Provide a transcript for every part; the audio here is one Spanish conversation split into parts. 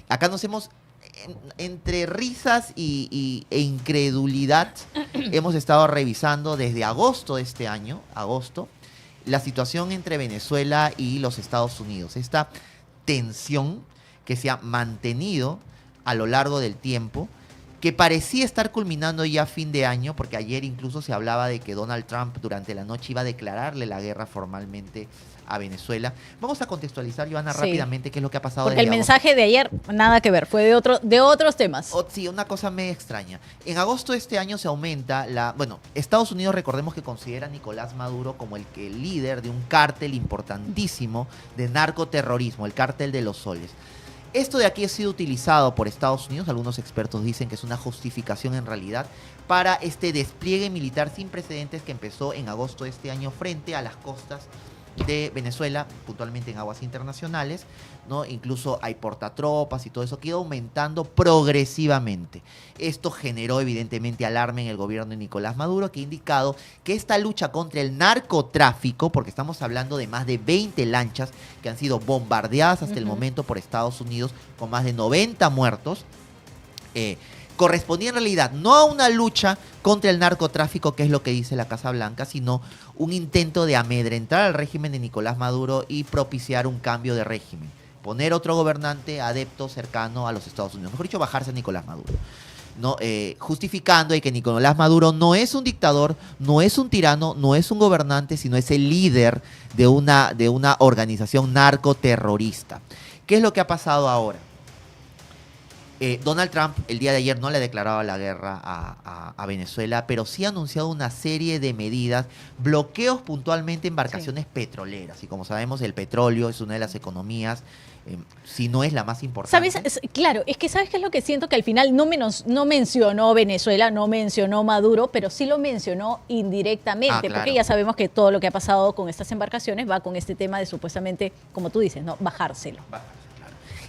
acá nos hemos, entre risas e incredulidad, hemos estado revisando desde agosto de este año, la situación entre Venezuela y los Estados Unidos. Esta tensión que se ha mantenido a lo largo del tiempo, que parecía estar culminando ya a fin de año, porque ayer incluso se hablaba de que Donald Trump durante la noche iba a declararle la guerra formalmente a Venezuela. Vamos a contextualizar, Joana, rápidamente qué es lo que ha pasado porque desde el agosto. mensaje de ayer nada que ver, fue de otros temas. Sí, una cosa medio extraña. En agosto de este año se aumenta Estados Unidos, recordemos que considera a Nicolás Maduro como el líder de un cártel importantísimo de narcoterrorismo, el cártel de los soles. Esto de aquí ha sido utilizado por Estados Unidos, algunos expertos dicen que es una justificación en realidad, para este despliegue militar sin precedentes que empezó en agosto de este año frente a las costas de Venezuela, puntualmente en aguas internacionales, ¿no? Incluso hay portatropas y todo eso que ha ido aumentando progresivamente. Esto generó evidentemente alarma en el gobierno de Nicolás Maduro, que ha indicado que esta lucha contra el narcotráfico, porque estamos hablando de más de 20 lanchas que han sido bombardeadas hasta el momento por Estados Unidos, con más de 90 muertos, correspondía en realidad no a una lucha contra el narcotráfico, que es lo que dice la Casa Blanca, sino un intento de amedrentar al régimen de Nicolás Maduro y propiciar un cambio de régimen. Poner otro gobernante adepto cercano a los Estados Unidos. Mejor dicho, bajarse a Nicolás Maduro. ¿No? Justificando que Nicolás Maduro no es un dictador, no es un tirano, no es un gobernante, sino es el líder de una organización narcoterrorista. ¿Qué es lo que ha pasado ahora? Donald Trump el día de ayer no le declaraba la guerra a Venezuela, pero sí ha anunciado una serie de medidas, bloqueos puntualmente embarcaciones petroleras. Y como sabemos, el petróleo es una de las economías, si no es la más importante. ¿Sabes? Claro, es que ¿sabes qué es lo que siento? Que al final no mencionó Venezuela, no mencionó Maduro, pero sí lo mencionó indirectamente, Claro. porque ya sabemos que todo lo que ha pasado con estas embarcaciones va con este tema de supuestamente, como tú dices, ¿no? Bajárselo.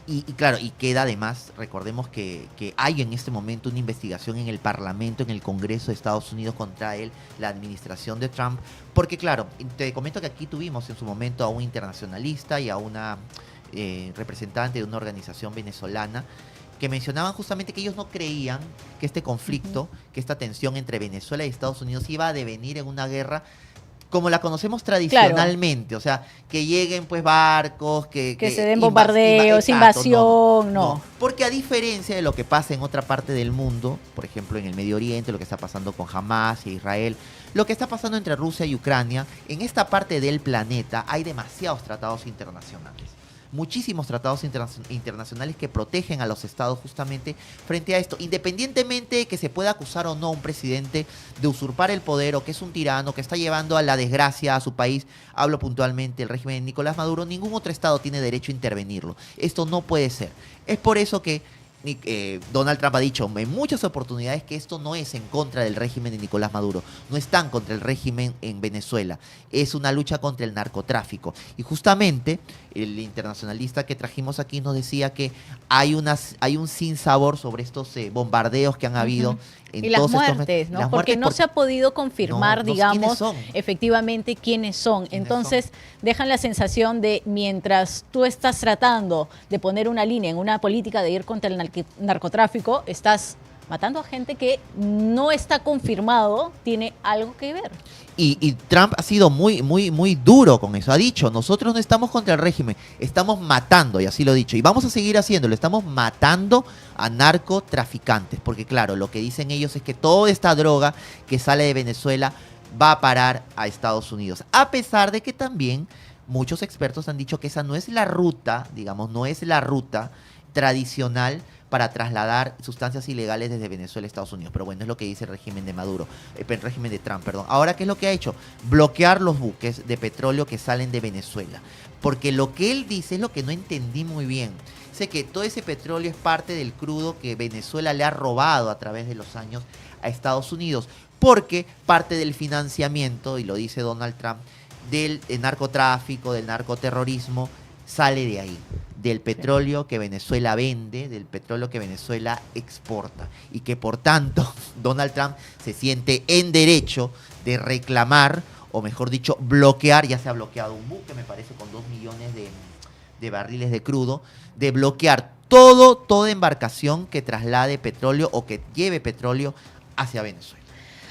Y claro, y queda además, recordemos que hay en este momento una investigación en el Parlamento, en el Congreso de Estados Unidos contra él, la administración de Trump, porque claro, te comento que aquí tuvimos en su momento a un internacionalista y a una representante de una organización venezolana que mencionaban justamente que ellos no creían que este conflicto, que esta tensión entre Venezuela y Estados Unidos iba a devenir en una guerra como la conocemos tradicionalmente, claro. O sea, que lleguen pues barcos, que se den bombardeos, invasión, no. Porque a diferencia de lo que pasa en otra parte del mundo, por ejemplo en el Medio Oriente, lo que está pasando con Hamas y Israel, lo que está pasando entre Rusia y Ucrania, en esta parte del planeta hay demasiados tratados internacionales. Muchísimos tratados internacionales que protegen a los estados justamente frente a esto, independientemente de que se pueda acusar o no a un presidente de usurpar el poder o que es un tirano, que está llevando a la desgracia a su país. Hablo puntualmente del régimen de Nicolás Maduro. Ningún otro estado tiene derecho a intervenirlo. Esto no puede ser. Es por eso que Donald Trump ha dicho en muchas oportunidades que esto no es en contra del régimen de Nicolás Maduro, no están contra el régimen en Venezuela, es una lucha contra el narcotráfico. Y justamente el internacionalista que trajimos aquí nos decía que hay un sinsabor sobre estos bombardeos que han habido. Y las muertes, ¿no? Porque no se ha podido confirmar, digamos, efectivamente quiénes son. Entonces, dejan la sensación de mientras tú estás tratando de poner una línea en una política de ir contra el narcotráfico, estás matando a gente que no está confirmado, tiene algo que ver. Y Trump ha sido muy duro con eso. Ha dicho, nosotros no estamos contra el régimen, estamos matando, y así lo ha dicho. Y vamos a seguir haciéndolo, estamos matando a narcotraficantes. Porque claro, lo que dicen ellos es que toda esta droga que sale de Venezuela va a parar a Estados Unidos. A pesar de que también muchos expertos han dicho que esa no es la ruta, digamos, no es la ruta tradicional para trasladar sustancias ilegales desde Venezuela a Estados Unidos. Pero bueno, es lo que dice el régimen de el régimen de Trump, perdón. Ahora, ¿qué es lo que ha hecho? Bloquear los buques de petróleo que salen de Venezuela. Porque lo que él dice es lo que no entendí muy bien. Dice que todo ese petróleo es parte del crudo que Venezuela le ha robado a través de los años a Estados Unidos. Porque parte del financiamiento, y lo dice Donald Trump, del narcotráfico, del narcoterrorismo, sale de ahí, del petróleo que Venezuela vende, del petróleo que Venezuela exporta, y que por tanto Donald Trump se siente en derecho de reclamar, o mejor dicho, bloquear. Ya se ha bloqueado un buque, me parece, con 2 millones de barriles de crudo, de bloquear toda embarcación que traslade petróleo o que lleve petróleo hacia Venezuela.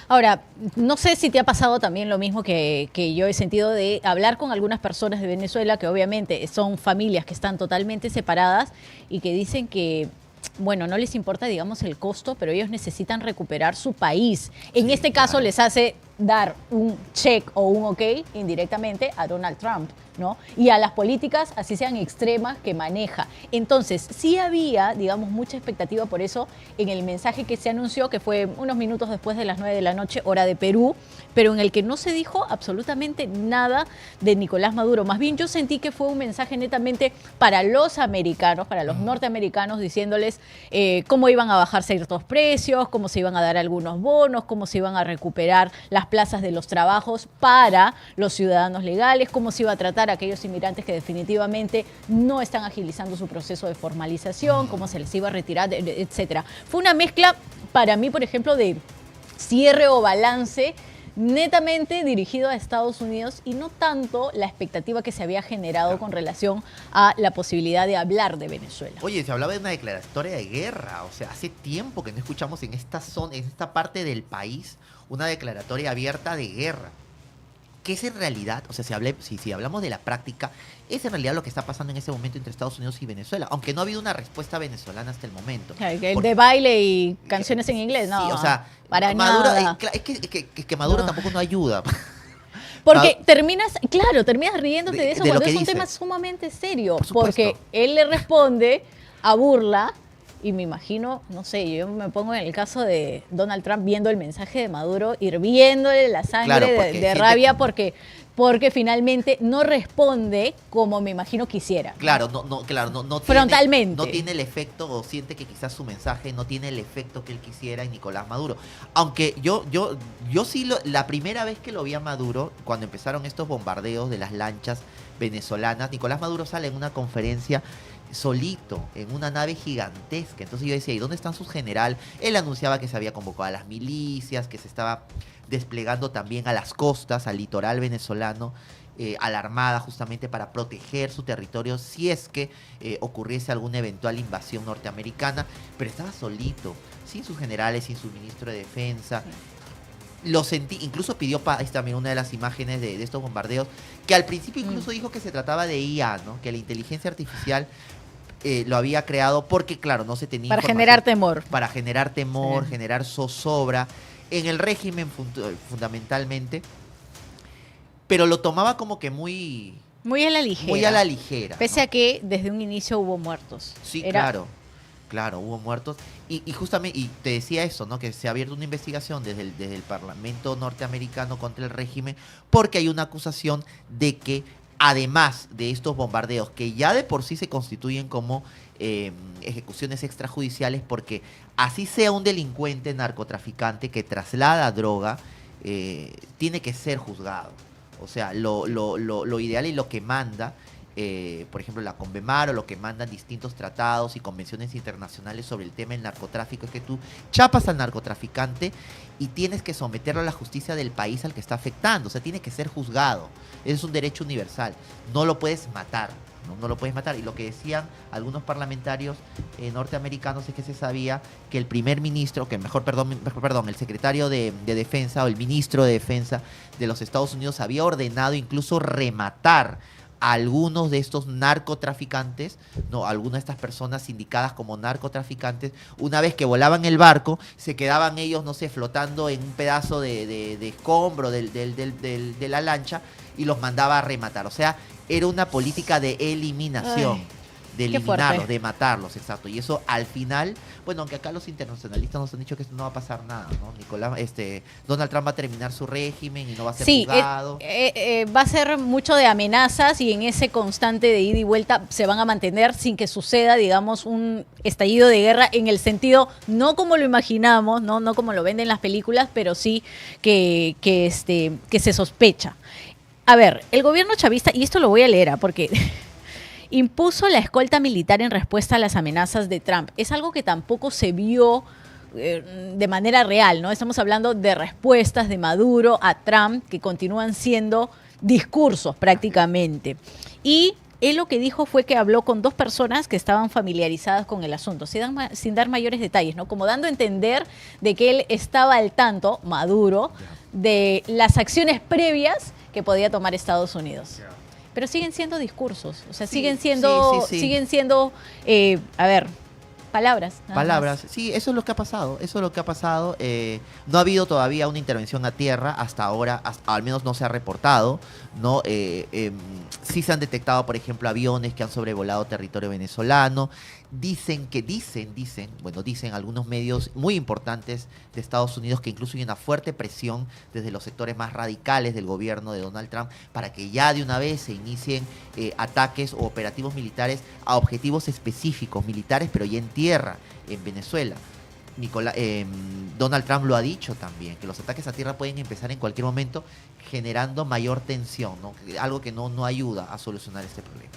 Ahora, no sé si te ha pasado también lo mismo que yo he sentido de hablar con algunas personas de Venezuela, que obviamente son familias que están totalmente separadas y que dicen que, bueno, no les importa, digamos, el costo, pero ellos necesitan recuperar su país. En este caso les hace dar un check o un ok indirectamente a Donald Trump, ¿no? Y a las políticas, así sean extremas, que maneja. Entonces, sí había, digamos, mucha expectativa por eso en el mensaje que se anunció, que fue unos minutos después de las 9 de la noche, hora de Perú, pero en el que no se dijo absolutamente nada de Nicolás Maduro. Más bien yo sentí que fue un mensaje netamente para los americanos, para los norteamericanos, diciéndoles cómo iban a bajar ciertos precios, cómo se iban a dar algunos bonos, cómo se iban a recuperar las plazas de los trabajos para los ciudadanos legales, cómo se iba a tratar a aquellos inmigrantes que definitivamente no están agilizando su proceso de formalización, cómo se les iba a retirar, etcétera. Fue una mezcla para mí, por ejemplo, de cierre o balance netamente dirigido a Estados Unidos y no tanto la expectativa que se había generado con relación a la posibilidad de hablar de Venezuela. Oye, se hablaba de una declaratoria de guerra, o sea, hace tiempo que no escuchamos en esta zona, en esta parte del país, una declaratoria abierta de guerra. ¿Qué es en realidad? O sea, si hablamos de la práctica, es en realidad lo que está pasando en este momento entre Estados Unidos y Venezuela, aunque no ha habido una respuesta venezolana hasta el momento. De baile y canciones en inglés, no. Sí, o sea, para Maduro, nada. Es que Maduro tampoco no ayuda. Porque terminas riéndote de eso cuando es un dice. tema sumamente serio. Por supuesto. Porque él le responde a burla. Y me imagino, no sé, yo me pongo en el caso de Donald Trump viendo el mensaje de Maduro, hirviéndole la sangre de rabia porque finalmente no responde como me imagino quisiera. Claro, no frontalmente. No tiene el efecto, o siente que quizás su mensaje no tiene el efecto que él quisiera en Nicolás Maduro. Aunque yo sí, la primera vez que lo vi a Maduro, cuando empezaron estos bombardeos de las lanchas venezolanas, Nicolás Maduro sale en una conferencia solito, en una nave gigantesca. Entonces yo decía, ¿y dónde están sus generales? Él anunciaba que se había convocado a las milicias, que se estaba desplegando también a las costas, al litoral venezolano, a la Armada, justamente para proteger su territorio si es que ocurriese alguna eventual invasión norteamericana, pero estaba solito, sin sus generales, sin su ministro de Defensa. Lo sentí, incluso pidió paz, también una de las imágenes de estos bombardeos, que al principio incluso dijo que se trataba de IA, ¿no? Que la inteligencia artificial lo había creado porque, claro, no se tenía para generar temor. Para generar temor, sí, generar zozobra en el régimen fundamentalmente, pero lo tomaba como que muy a la ligera. Muy a la ligera. Pese a que desde un inicio hubo muertos. Sí, claro, hubo muertos. Y justamente, y te decía eso, ¿no? Que se ha abierto una investigación desde el Parlamento norteamericano contra el régimen porque hay una acusación de que, además de estos bombardeos, que ya de por sí se constituyen como ejecuciones extrajudiciales, porque así sea un delincuente narcotraficante que traslada droga, tiene que ser juzgado. O sea, lo ideal y lo que manda, por ejemplo, la Convemar, o lo que mandan distintos tratados y convenciones internacionales sobre el tema del narcotráfico, es que tú chapas al narcotraficante y tienes que someterlo a la justicia del país al que está afectando. O sea, tiene que ser juzgado. Ese es un derecho universal. No lo puedes matar. No lo puedes matar. Y lo que decían algunos parlamentarios norteamericanos es que se sabía que el primer ministro, el secretario de Defensa, o el ministro de Defensa de los Estados Unidos, había ordenado incluso rematar a algunos de estos narcotraficantes, no, algunas de estas personas indicadas como narcotraficantes. Una vez que volaban el barco, se quedaban ellos, no sé, flotando en un pedazo de escombro de la lancha, y los mandaba a rematar. O sea, era una política de eliminación. De eliminarlos, de matarlos, exacto. Y eso al final, bueno, aunque acá los internacionalistas nos han dicho que esto no va a pasar nada, ¿no? Donald Trump va a terminar su régimen y no va a ser juzgado. Va a ser mucho de amenazas, y en ese constante de ida y vuelta se van a mantener sin que suceda, digamos, un estallido de guerra en el sentido, no como lo imaginamos, no como lo venden las películas, pero sí que se sospecha. A ver, el gobierno chavista, y esto lo voy a leer porque impuso la escolta militar en respuesta a las amenazas de Trump. Es algo que tampoco se vio de manera real, ¿no? Estamos hablando de respuestas de Maduro a Trump que continúan siendo discursos prácticamente. Y él lo que dijo fue que habló con 2 personas que estaban familiarizadas con el asunto, sin dar mayores detalles, ¿no? Como dando a entender de que él estaba al tanto, Maduro, de las acciones previas que podía tomar Estados Unidos. Pero siguen siendo discursos, o sea, siguen siendo, a ver, palabras. Palabras, sí, eso es lo que ha pasado, no ha habido todavía una intervención a tierra hasta ahora, al menos no se ha reportado, ¿no? Sí se han detectado, por ejemplo, aviones que han sobrevolado territorio venezolano. Dicen algunos medios muy importantes de Estados Unidos que incluso hay una fuerte presión desde los sectores más radicales del gobierno de Donald Trump para que ya de una vez se inicien ataques o operativos militares a objetivos específicos, militares, pero ya en tierra, en Venezuela. Donald Trump lo ha dicho también, que los ataques a tierra pueden empezar en cualquier momento generando mayor tensión, ¿no? Algo que no ayuda a solucionar este problema.